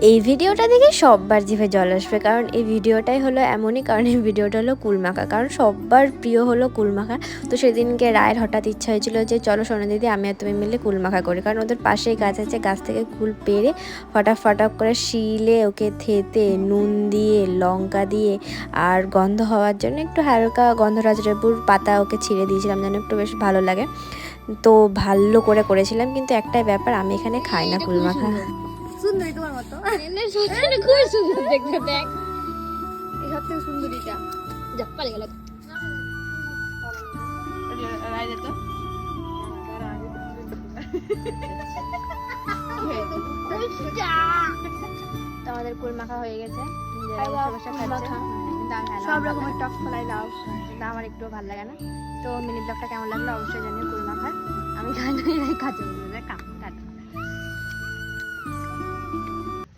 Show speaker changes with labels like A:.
A: এই ভিডিওটা দেখে সববার জিভে জল আসবে, কারণ এই ভিডিওটাই হলো এমনই, কারণ এই ভিডিওটা হলো কুলমাখা, কারণ সববার প্রিয় হলো কুলমাখা। তো সেদিনকে রায়ের হঠাৎ ইচ্ছা হয়েছিল যে চলো সোনা দিদি আমি আর তুমি মিলে কুলমাখা করি, কারণ ওদের পাশেই গাছ আছে, গাছ থেকে কুল পেড়ে ফটাফট করে শিলে ওকে থেতে নুন দিয়ে লঙ্কা দিয়ে আর গন্ধ হওয়ার জন্য একটু হালকা গন্ধরাজ লেবুর পাতা ওকে ছিঁড়ে দিয়েছিলাম যেন একটু বেশ ভালো লাগে। তো ভালো করে করেছিলাম, কিন্তু একটাই ব্যাপার, আমি এখানে খাই না কুলমাখা।
B: সুন্দরী তোমার মতো,
C: খুব সুন্দর দেখতে, দেখ
B: এই সব থেকে সুন্দরীটা।
C: যা পালে গেল।
A: তো আমাদের কুলমাখা হয়ে গেছে,
B: সব রকমের টক ফলাই লাউ,
A: কিন্তু আমার একটু ভালো লাগে না। তো মিনি ব্লগটা কেমন লাগলো অবশ্যই জানিও কুলমাখার। আমি খাই না, খাচ্ছি